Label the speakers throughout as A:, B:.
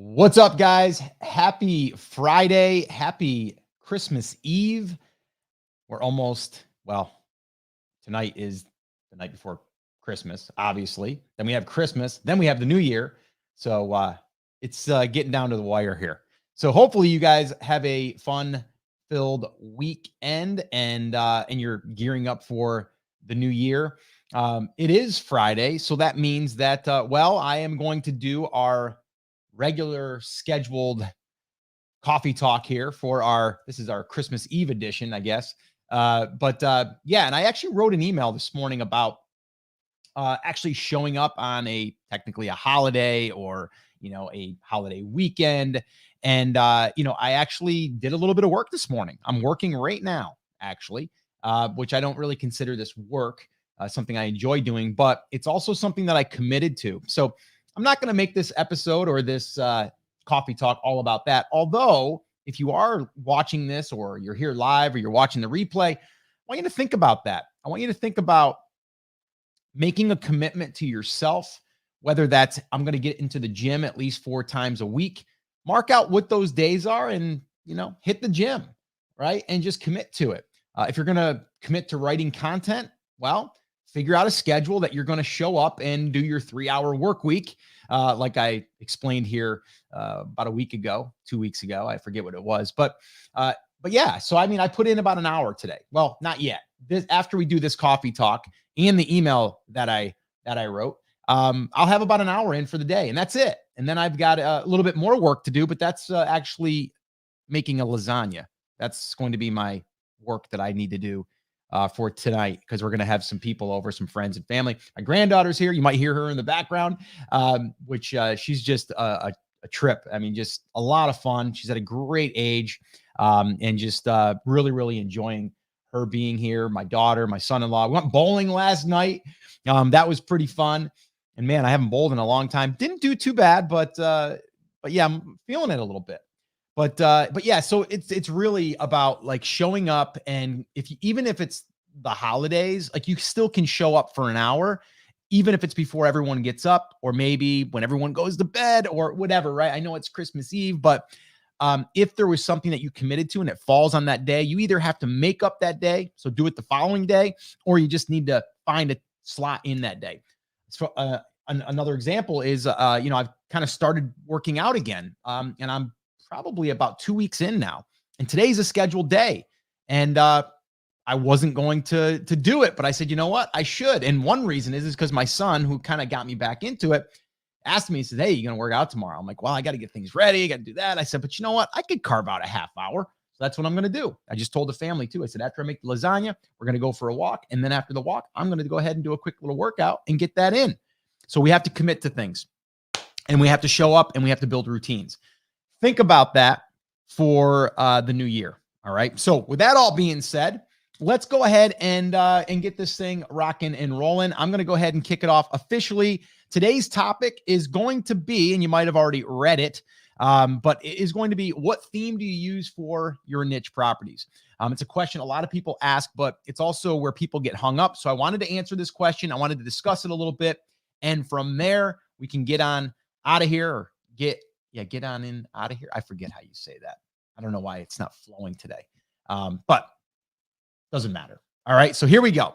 A: What's up, guys? Happy Friday. Happy Christmas Eve. We're almost, tonight is the night before Christmas, obviously. Then we have Christmas. Then we have the new year. So it's getting down to the wire here. So hopefully you guys have a fun-filled weekend and you're gearing up for the new year. It is Friday, so that means that, I am going to do our regular scheduled coffee talk here for this is our Christmas Eve edition, I guess. And I actually wrote an email this morning about actually showing up on technically a holiday or, a holiday weekend. And, I actually did a little bit of work this morning. I'm working right now, actually, which I don't really consider this work, something I enjoy doing, but it's also something that I committed to. So I'm not going to make this episode or this coffee talk all about that. Although, if you are watching this or you're here live or you're watching the replay, I want you to think about that. I want you to think about making a commitment to yourself, whether that's I'm going to get into the gym at least 4 times a week. Mark out what those days are and, hit the gym, right? And just commit to it. If you're going to commit to writing content, figure out a schedule that you're going to show up and do your 3-hour work week. Like I explained here about a week ago, 2 weeks ago, I forget what it was, but yeah. So, I put in about an hour today. Well, not yet. After we do this coffee talk and the email that I wrote, I'll have about an hour in for the day and that's it. And then I've got a little bit more work to do, but that's actually making a lasagna. That's going to be my work that I need to do for tonight, because we're going to have some people over, some friends and family. My granddaughter's here. You might hear her in the background, which she's just a trip. Just a lot of fun. She's at a great age and just really, really enjoying her being here. My daughter, my son-in-law. We went bowling last night. That was pretty fun. And man, I haven't bowled in a long time. Didn't do too bad, but yeah, I'm feeling it a little bit. But yeah, so it's really about like showing up, and even if it's the holidays, like you still can show up for an hour, even if it's before everyone gets up, or maybe when everyone goes to bed or whatever, right? I know it's Christmas Eve, but if there was something that you committed to and it falls on that day, you either have to make up that day, so do it the following day, or you just need to find a slot in that day. So another example is, I've kind of started working out again, and I'm probably about 2 weeks in now. And today's a scheduled day. And I wasn't going to do it, but I said, you know what? I should. And one reason is because my son, who kind of got me back into it, asked me, he said, hey, you going to work out tomorrow? I'm like, well, I got to get things ready. I got to do that. I said, but you know what? I could carve out a half hour. So that's what I'm going to do. I just told the family too. I said, after I make the lasagna, we're going to go for a walk. And then after the walk, I'm going to go ahead and do a quick little workout and get that in. So we have to commit to things, and we have to show up, and we have to build routines. Think about that for the new year. All right. So with that all being said, let's go ahead and get this thing rocking and rolling. I'm going to go ahead and kick it off officially. Today's topic is going to be, and you might have already read it, but it is going to be, what theme do you use for your niche properties? It's a question a lot of people ask, but it's also where people get hung up. So I wanted to answer this question. I wanted to discuss it a little bit. And from there, we can get on out of here, or get on in out of here. I forget how you say that. I don't know why it's not flowing today, but doesn't matter. All right. So here we go.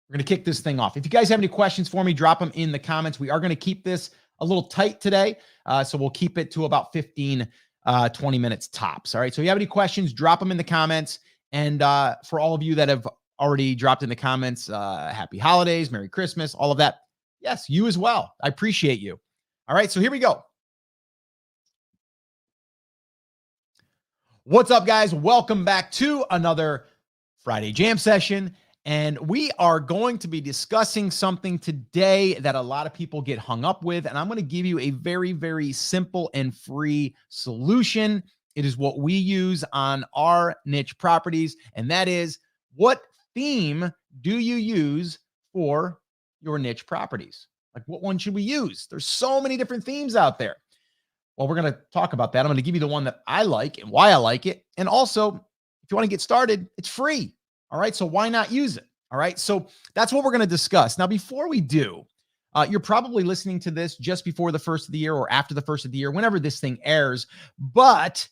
A: We're going to kick this thing off. If you guys have any questions for me, drop them in the comments. We are going to keep this a little tight today. So we'll keep it to about 15, 20 minutes tops. All right. So if you have any questions, drop them in the comments. And for all of you that have already dropped in the comments, happy holidays, Merry Christmas, all of that. Yes, you as well. I appreciate you. All right. So here we go. What's up, guys? Welcome back to another Friday Jam session. And we are going to be discussing something today that a lot of people get hung up with. And I'm going to give you a very, very simple and free solution. It is what we use on our niche properties. And that is, what theme do you use for your niche properties? Like, what one should we use? There's so many different themes out there. Well, we're going to talk about that. I'm going to give you the one that I like and why I like it. And also, if you want to get started, it's free. All right. So why not use it? All right. So that's what we're going to discuss. Now, before we do, You're probably listening to this just before the first of the year or after the first of the year, whenever this thing airs. But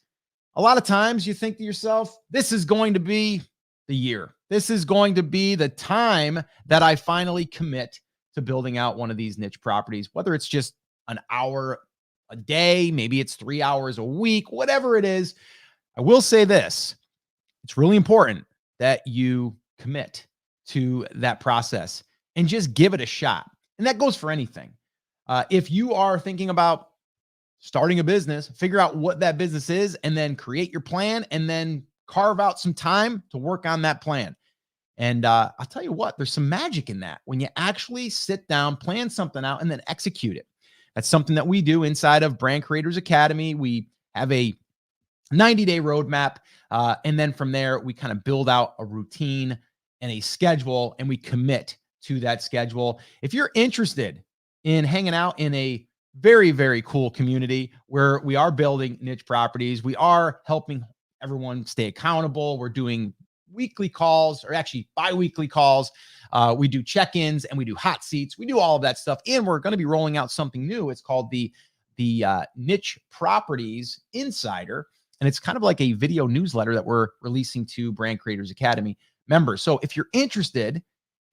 A: a lot of times you think to yourself, this is going to be the year. This is going to be the time that I finally commit to building out one of these niche properties, whether it's just an hour a day, maybe it's 3 hours a week, whatever it is. I will say this, it's really important that you commit to that process and just give it a shot. And that goes for anything. If you are thinking about starting a business, figure out what that business is and then create your plan and then carve out some time to work on that plan. And I'll tell you what, there's some magic in that when you actually sit down, plan something out, and then execute it. That's something that we do inside of Brand Creators Academy. We have a 90-day roadmap. And then from there, we kind of build out a routine and a schedule, and we commit to that schedule. If you're interested in hanging out in a very, very cool community where we are building niche properties, we are helping everyone stay accountable. We're doing weekly calls, or actually bi-weekly calls. We do check-ins and we do hot seats. We do all of that stuff. And we're going to be rolling out something new. It's called the Niche Properties Insider. And it's kind of like a video newsletter that we're releasing to Brand Creators Academy members. So if you're interested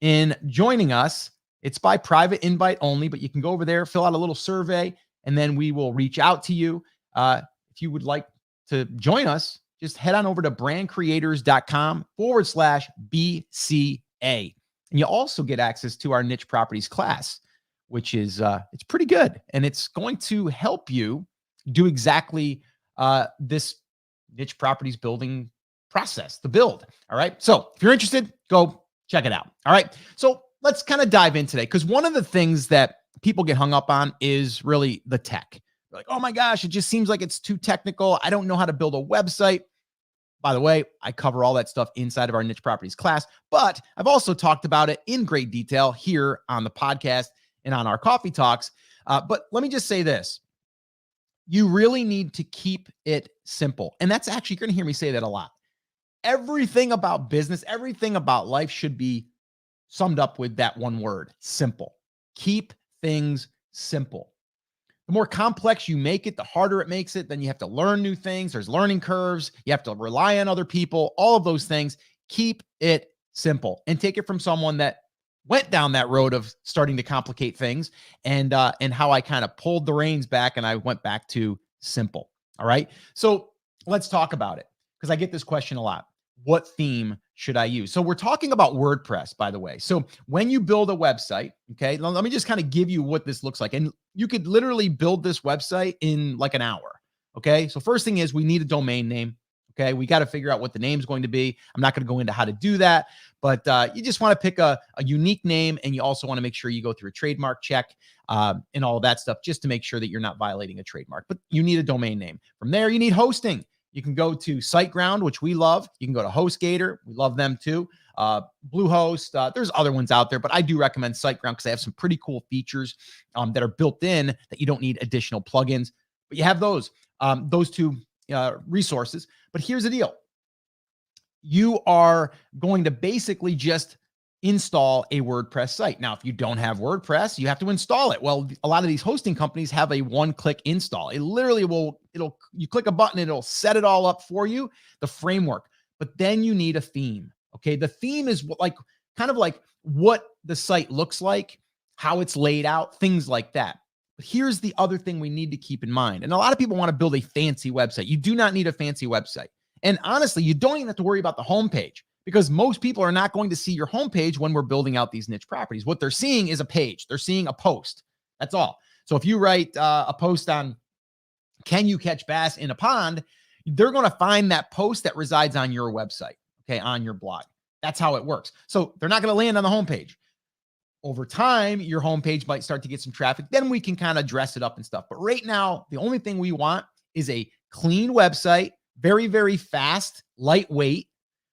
A: in joining us, it's by private invite only, but you can go over there, fill out a little survey, and then we will reach out to you. If you would like to join us, just head on over to brandcreators.com/BCA. And you also get access to our niche properties class, which is, it's pretty good. And it's going to help you do exactly this niche properties building process, the build. All right. So if you're interested, go check it out. All right. So let's kind of dive in today, because one of the things that people get hung up on is really the tech. They're like, oh my gosh, it just seems like it's too technical. I don't know how to build a website. By the way, I cover all that stuff inside of our niche properties class, but I've also talked about it in great detail here on the podcast and on our coffee talks. But let me just say this. You really need to keep it simple. And that's actually, you're going to hear me say that a lot. Everything about business, everything about life should be summed up with that one word, simple. Keep things simple. The more complex you make it, the harder it makes it. Then you have to learn new things. There's learning curves. You have to rely on other people, all of those things. Keep it simple and take it from someone that went down that road of starting to complicate things, and how I kind of pulled the reins back and I went back to simple. All right. So let's talk about it, because I get this question a lot. What theme should I use? So we're talking about WordPress, by the way. So when you build a website, okay, let me just kind of give you what this looks like. And you could literally build this website in like an hour. Okay. So first thing is we need a domain name. Okay. We got to figure out what the name is going to be. I'm not going to go into how to do that, but you just want to pick a unique name. And you also want to make sure you go through a trademark check and all of that stuff, just to make sure that you're not violating a trademark. But you need a domain name. From there, you need hosting. You can go to SiteGround, which we love. You can go to HostGator. We love them too. Bluehost. There's other ones out there, but I do recommend SiteGround because they have some pretty cool features that are built in that you don't need additional plugins. But you have those two resources. But here's the deal. You are going to basically just install a WordPress site. Now, if you don't have WordPress, you have to install it. Well, a lot of these hosting companies have a one-click install. It literally you click a button, it'll set it all up for you, the framework. But then you need a theme. Okay. The theme is kind of like what the site looks like, how it's laid out, things like that. But here's the other thing we need to keep in mind. And a lot of people want to build a fancy website. You do not need a fancy website. And honestly, you don't even have to worry about the homepage, because most people are not going to see your homepage when we're building out these niche properties. What they're seeing is a page. They're seeing a post. That's all. So if you write a post on, can you catch bass in a pond? They're going to find that post that resides on your website, okay, on your blog. That's how it works. So they're not going to land on the homepage. Over time, your homepage might start to get some traffic. Then we can kind of dress it up and stuff. But right now, the only thing we want is a clean website, very, very fast, lightweight,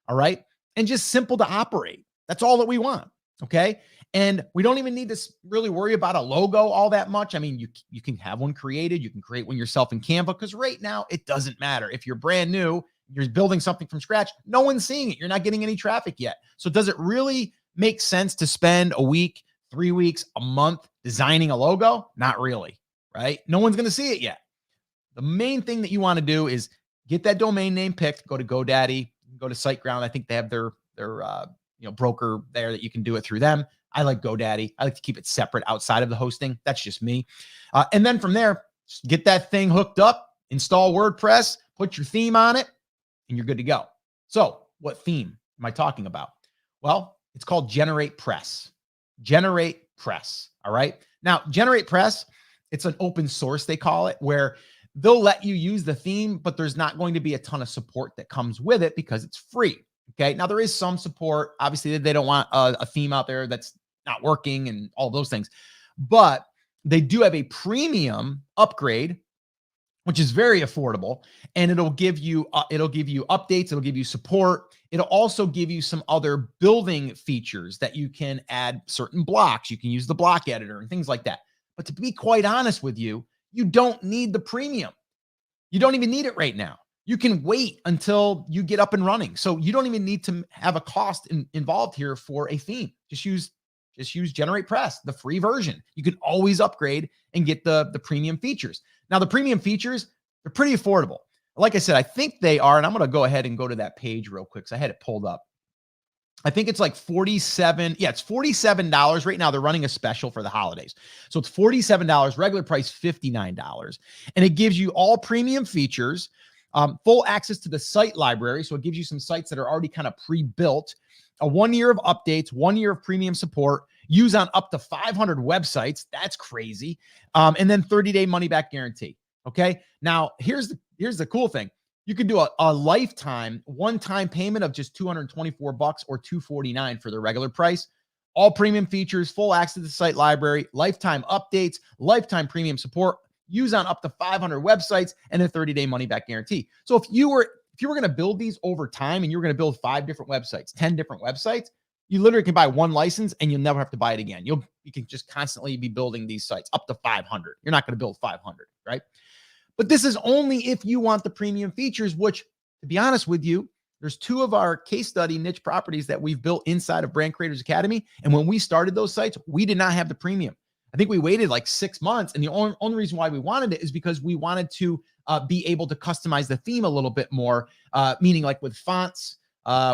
A: all right, and just simple to operate. That's all that we want, okay? And we don't even need to really worry about a logo all that much. I mean, you can have one created. You can create one yourself in Canva, because right now it doesn't matter. If you're brand new, you're building something from scratch, no one's seeing it. You're not getting any traffic yet. So does it really make sense to spend a week 3 weeks, a month designing a logo? Not really, right? No one's going to see it yet. The main thing that you want to do is get that domain name picked. Go to GoDaddy, go to SiteGround. I think they have their broker there that you can do it through them. I like GoDaddy. I like to keep it separate outside of the hosting. That's just me. And then from there, get that thing hooked up, install WordPress, put your theme on it, and you're good to go. So what theme am I talking about? Well, it's called Generate Press. Generate Press. All right. Now, Generate Press, it's an open source, they call it, where they'll let you use the theme, but there's not going to be a ton of support that comes with it because it's free. Okay. Now, there is some support. Obviously, they don't want a theme out there that's not working and all those things, but they do have a premium upgrade, which is very affordable, and it'll give you updates, it'll give you support. It'll also give you some other building features that you can add certain blocks. You can use the block editor and things like that. But to be quite honest with you, you don't need the premium. You don't even need it right now. You can wait until you get up and running. So you don't even need to have a cost involved here for a theme. Just use Generate Press, the free version. You can always upgrade and get the premium features. Now, the premium features, they're pretty affordable. Like I said, I think they are, and I'm going to go ahead and go to that page real quick because I had it pulled up. I think it's like $47. Yeah, it's $47 right now. They're running a special for the holidays. So it's $47, regular price $59. And it gives you all premium features, full access to the site library. So it gives you some sites that are already kind of pre-built, a 1 year of updates, 1 year of premium support, use on up to 500 websites. That's crazy. And then 30-day money back guarantee. Okay. Now here's the cool thing. You can do a lifetime one-time payment of just $224 or $249 for the regular price. All premium features, full access to the site library, lifetime updates, lifetime premium support, use on up to 500 websites, and a 30-day money-back guarantee. So if you were going to build these over time and you were going to build 5 different websites, 10 different websites, you literally can buy one license and you'll never have to buy it again. You can just constantly be building these sites up to 500. You're not going to build 500, right? But this is only if you want the premium features, which, to be honest with you, there's 2 of our case study niche properties that we've built inside of Brand Creators Academy. And when we started those sites, we did not have the premium. I think we waited like 6 months. And the only reason why we wanted it is because we wanted to be able to customize the theme a little bit more, meaning like with fonts.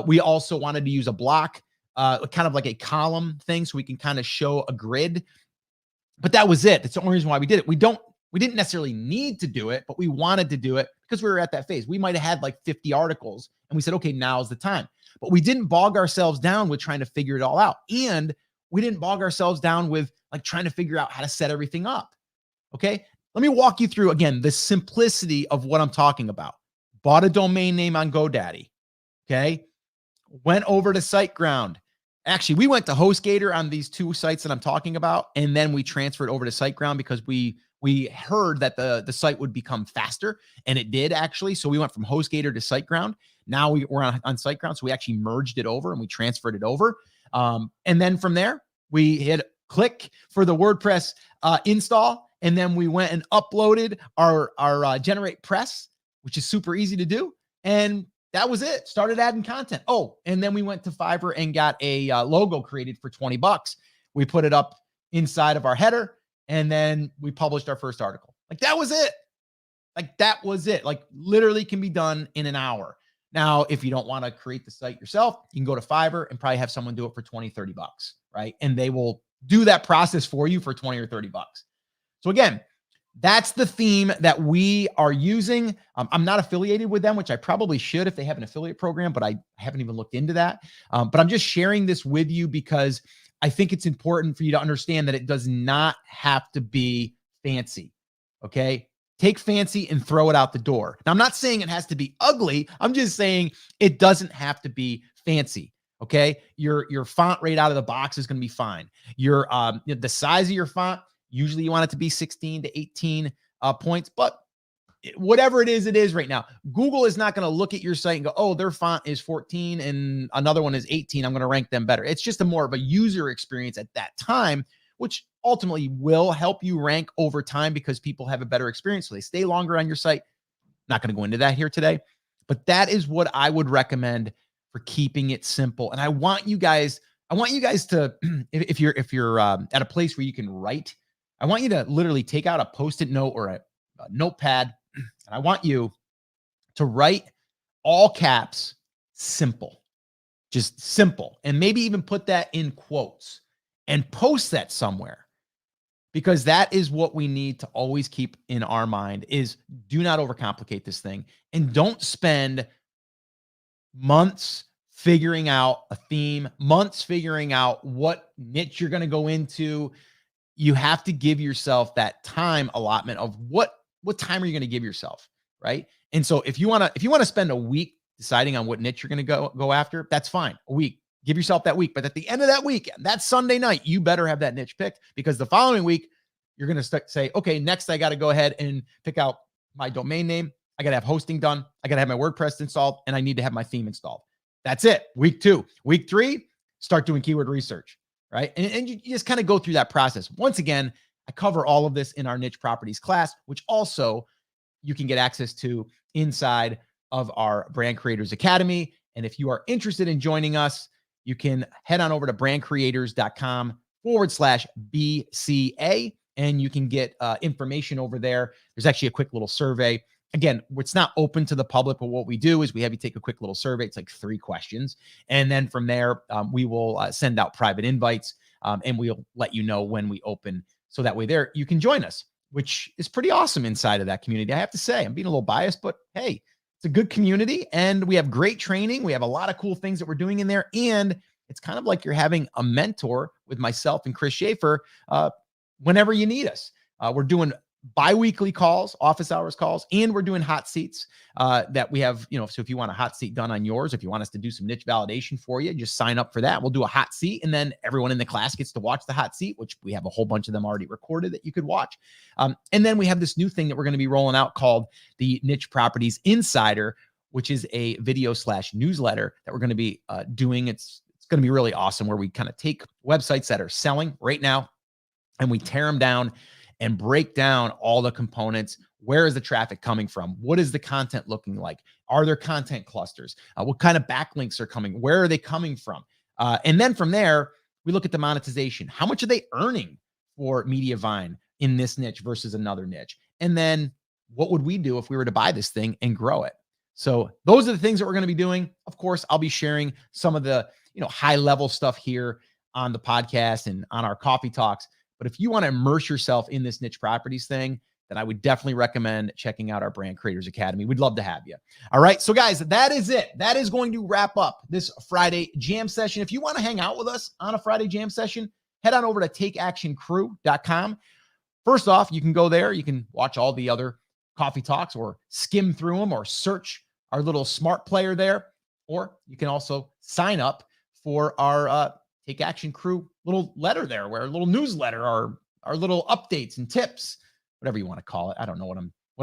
A: We also wanted to use a block, kind of like a column thing, so we can kind of show a grid. But that was it. That's the only reason why we did it. We didn't necessarily need to do it, but we wanted to do it because we were at that phase. We might have had like 50 articles and we said, okay, now's the time. But we didn't bog ourselves down with trying to figure it all out. And we didn't bog ourselves down with like trying to figure out how to set everything up. Okay. Let me walk you through again, the simplicity of what I'm talking about. Bought a domain name on GoDaddy. Okay. Went over to SiteGround. Actually, we went to HostGator on these 2 sites that I'm talking about. And then we transferred over to SiteGround because we heard that the site would become faster, and it did actually. So we went from HostGator to SiteGround. Now we're on SiteGround. So we actually merged it over and we transferred it over. And then from there, we hit click for the WordPress install. And then we went and uploaded our Generate Press, which is super easy to do. And that was it. Started adding content. Oh, and then we went to Fiverr and got a logo created for $20. We put it up inside of our header, and then we published our first article. Like that was it. Like literally can be done in an hour. Now, if you don't want to create the site yourself, you can go to Fiverr and probably have someone do it for 20, 30 bucks, right? And they will do that process for you for 20 or 30 bucks. So again, that's the theme that we are using. I'm not affiliated with them, which I probably should if they have an affiliate program, but I haven't even looked into that. But I'm just sharing this with you because I think it's important for you to understand that it does not have to be fancy. Okay. Take fancy and throw it out the door. Now, I'm not saying it has to be ugly. I'm just saying it doesn't have to be fancy. Okay. Your font right out of the box is going to be fine. The size of your font, usually you want it to be 16 to 18 points, but whatever it is right now. Google is not going to look at your site and go, oh, their font is 14 and another one is 18. I'm going to rank them better. It's just more of a user experience at that time, which ultimately will help you rank over time because people have a better experience. So they stay longer on your site. Not going to go into that here today, but that is what I would recommend for keeping it simple. And I want you guys I want you guys to, if you're at a place where you can write, I want you to literally take out a Post-it note or a notepad, and I want you to write all caps simple, just simple, and maybe even put that in quotes and post that somewhere, because that is what we need to always keep in our mind is do not overcomplicate this thing, and don't spend months figuring out a theme, months figuring out what niche you're going to go into. You have to give yourself that time allotment of what time are you going to give yourself, right? And so if you want to spend a week deciding on what niche you're going to go after, that's fine. A week. Give yourself that week. But at the end of that weekend, that Sunday night, you better have that niche picked, because the following week you're going to say, okay, next I got to go ahead and pick out my domain name. I got to have hosting done. I got to have my WordPress installed, and I need to have my theme installed. That's it. Week 2. Week 3, start doing keyword research, right? And you just kind of go through that process. Once again, I cover all of this in our niche properties class, which also you can get access to inside of our Brand Creators Academy. And if you are interested in joining us, you can head on over to brandcreators.com/BCA, and you can get information over there. There's actually a quick little survey. Again, it's not open to the public, but what we do is we have you take a quick little survey. It's like 3 questions. And then from there, we will send out private invites, and we'll let you know when we open. So that way there, you can join us, which is pretty awesome inside of that community. I have to say, I'm being a little biased, but hey, it's a good community, and we have great training. We have a lot of cool things that we're doing in there. And it's kind of like you're having a mentor with myself and Chris Schaefer whenever you need us. We're doing bi-weekly calls, office hours calls, and we're doing hot seats that we have, so if you want a hot seat done on yours, if you want us to do some niche validation for you, just sign up for that. We'll do a hot seat, and then everyone in the class gets to watch the hot seat, which we have a whole bunch of them already recorded that you could watch. And then we have this new thing that we're going to be rolling out called the Niche Properties Insider, which is a video/newsletter that we're going to be doing. It's going to be really awesome, where we kind of take websites that are selling right now and we tear them down and break down all the components. Where is the traffic coming from? What is the content looking like? Are there content clusters? What kind of backlinks are coming? Where are they coming from? And then from there, we look at the monetization. How much are they earning for Mediavine in this niche versus another niche? And then what would we do if we were to buy this thing and grow it? So those are the things that we're going to be doing. Of course, I'll be sharing some of the high level stuff here on the podcast and on our coffee talks. But if you want to immerse yourself in this niche properties thing, then I would definitely recommend checking out our Brand Creators Academy. We'd love to have you. All right. So guys, that is it. That is going to wrap up this Friday jam session. If you want to hang out with us on a Friday jam session, head on over to takeactioncrew.com. First off, you can go there. You can watch all the other coffee talks or skim through them or search our little smart player there. Or you can also sign up for our Take Action Crew little letter there, where a little newsletter, our little updates and tips, whatever you want to call it. I don't know what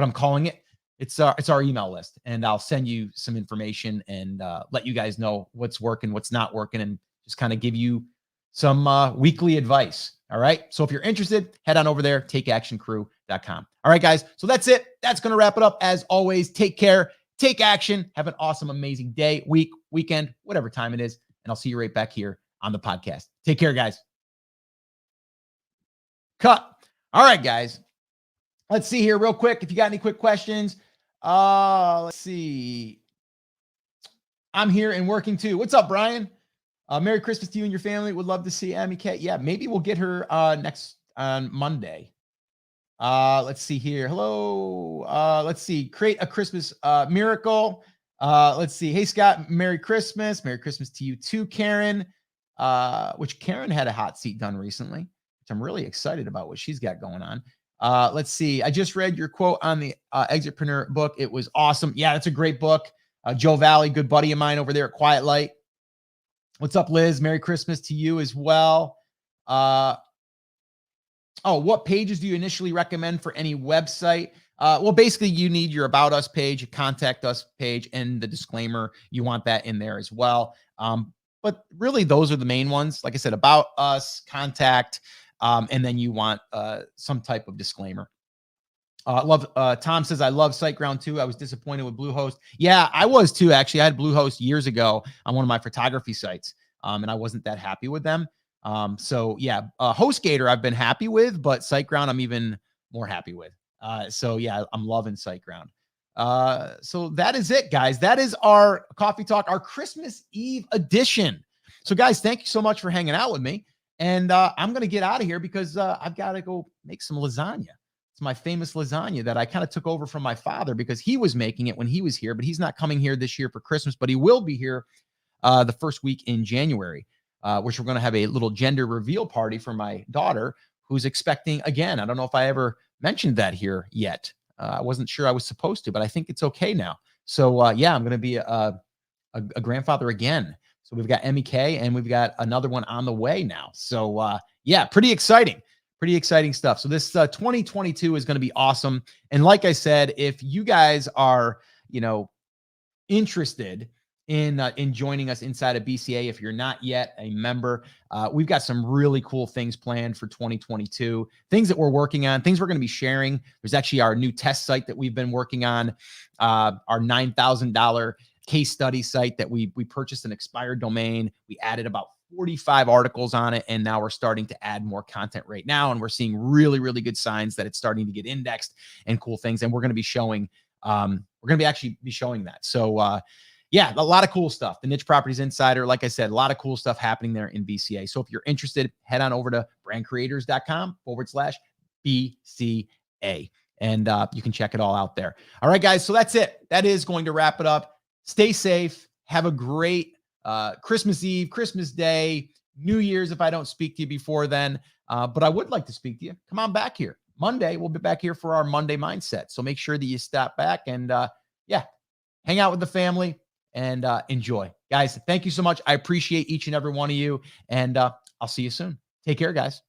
A: I'm calling it. It's our email list, and I'll send you some information and let you guys know what's working, what's not working, and just kind of give you some weekly advice. All right. So if you're interested, head on over there, takeactioncrew.com. All right, guys. So that's it. That's going to wrap it up. As always, take care, take action, have an awesome, amazing day, week, weekend, whatever time it is. And I'll see you right back here on the podcast. Take care, guys. Cut. All right, guys. Let's see here real quick. If you got any quick questions, let's see. I'm here and working too. What's up, Brian? Merry Christmas to you and your family. Would love to see Amy K. Yeah, maybe we'll get her next on Monday. Let's see here. Hello. Let's see. Create a Christmas miracle. Let's see. Hey, Scott. Merry Christmas. Merry Christmas to you too, Karen. Which Karen had a hot seat done recently, which I'm really excited about what she's got going on. Let's see. I just read your quote on the Exitpreneur book. It was awesome. Yeah, that's a great book. Joe Valley, good buddy of mine over there at Quiet Light. What's up, Liz? Merry Christmas to you as well. What pages do you initially recommend for any website? Well, basically, you need your About Us page, your Contact Us page, and the disclaimer. You want that in there as well. But really, those are the main ones. Like I said, About Us, Contact, and then you want some type of disclaimer. Tom says, I love SiteGround too. I was disappointed with Bluehost. Yeah, I was too, actually. I had Bluehost years ago on one of my photography sites. and I wasn't that happy with them. So yeah, HostGator I've been happy with, but SiteGround I'm even more happy with. So yeah, I'm loving SiteGround. So that is it, guys. That is our coffee talk, our Christmas Eve edition. So guys, thank you so much for hanging out with me. And I'm going to get out of here because I've got to go make some lasagna. It's my famous lasagna that I kind of took over from my father because he was making it when he was here, but he's not coming here this year for Christmas, but he will be here the first week in January, which we're going to have a little gender reveal party for my daughter who's expecting again. I don't know if I ever mentioned that here yet. I wasn't sure I was supposed to, but I think it's okay now. So yeah, I'm going to be a grandfather again. So we've got MEK and we've got another one on the way now. So yeah, pretty exciting stuff. So this 2022 is going to be awesome. And like I said, if you guys are, interested in joining us inside of BCA, if you're not yet a member, we've got some really cool things planned for 2022, things that we're working on, things we're going to be sharing. There's actually our new test site that we've been working on, our $9,000 case study site that we purchased an expired domain. We added about 45 articles on it, and now we're starting to add more content right now, and we're seeing really, really good signs that it's starting to get indexed and cool things. And we're going to be showing, actually be showing that. So yeah, a lot of cool stuff. The Niche Properties Insider, like I said, a lot of cool stuff happening there in BCA. So if you're interested, head on over to brandcreators.com/BCA. And you can check it all out there. All right, guys. So that's it. That is going to wrap it up. Stay safe. Have a great Christmas Eve, Christmas Day, New Year's if I don't speak to you before then. But I would like to speak to you. Come on back here. Monday, we'll be back here for our Monday Mindset. So make sure that you stop back and, yeah, hang out with the family and enjoy. Guys, thank you so much. I appreciate each and every one of you. And I'll see you soon. Take care, guys.